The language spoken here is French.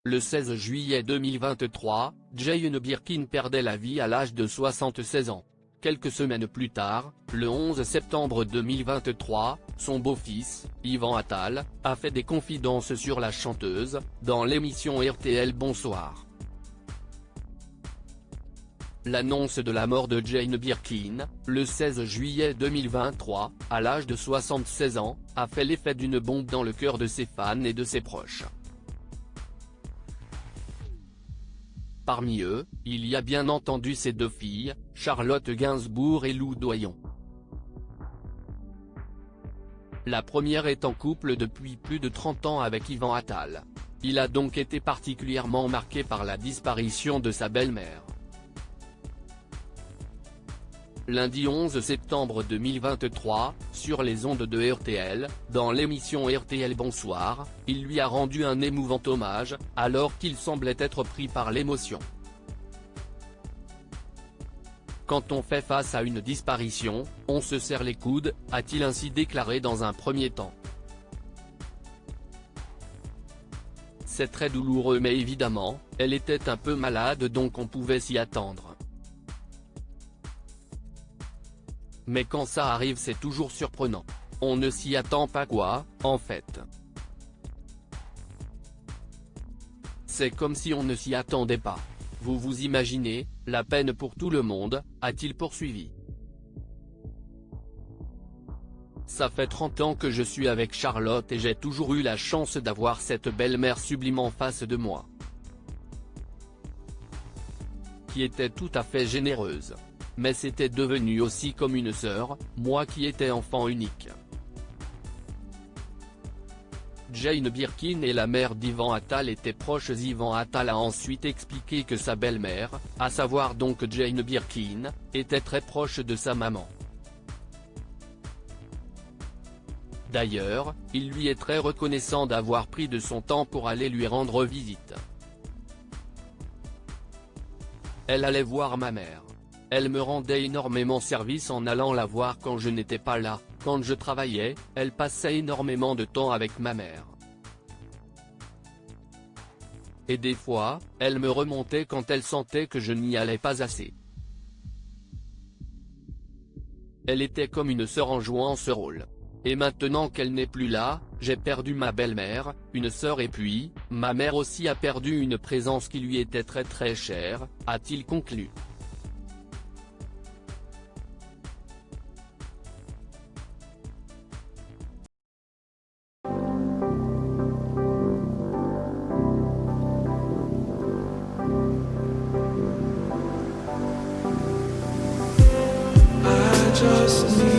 Le 16 juillet 2023, Jane Birkin perdait la vie à l'âge de 76 ans. Quelques semaines plus tard, le 11 septembre 2023, son beau-fils, Yvan Attal, a fait des confidences sur la chanteuse, dans l'émission RTL Bonsoir. L'annonce de la mort de Jane Birkin, le 16 juillet 2023, à l'âge de 76 ans, a fait l'effet d'une bombe dans le cœur de ses fans et de ses proches. Parmi eux, il y a bien entendu ses deux filles, Charlotte Gainsbourg et Lou Doyon. La première est en couple depuis plus de 30 ans avec Yvan Attal. Il a donc été particulièrement marqué par la disparition de sa belle-mère. Lundi 11 septembre 2023, sur les ondes de RTL, dans l'émission RTL Bonsoir, il lui a rendu un émouvant hommage, alors qu'il semblait être pris par l'émotion. Quand on fait face à une disparition, on se serre les coudes, a-t-il ainsi déclaré dans un premier temps. C'est très douloureux mais évidemment, elle était un peu malade donc on pouvait s'y attendre. Mais quand ça arrive c'est toujours surprenant. On ne s'y attend pas quoi, en fait. C'est comme si on ne s'y attendait pas. Vous vous imaginez, la peine pour tout le monde, a-t-il poursuivi. Ça fait 30 ans que je suis avec Charlotte et j'ai toujours eu la chance d'avoir cette belle-mère sublime en face de moi. Qui était tout à fait généreuse. Mais c'était devenu aussi comme une sœur, moi qui étais enfant unique. Jane Birkin et la mère d'Yvan Attal étaient proches. Yvan Attal a ensuite expliqué que sa belle-mère, à savoir donc Jane Birkin, était très proche de sa maman. D'ailleurs, il lui est très reconnaissant d'avoir pris de son temps pour aller lui rendre visite. Elle allait voir ma mère. Elle me rendait énormément service en allant la voir quand je n'étais pas là, quand je travaillais, elle passait énormément de temps avec ma mère. Et des fois, elle me remontait quand elle sentait que je n'y allais pas assez. Elle était comme une sœur en jouant ce rôle. Et maintenant qu'elle n'est plus là, j'ai perdu ma belle-mère, une sœur et puis, ma mère aussi a perdu une présence qui lui était très très chère, a-t-il conclu. Just need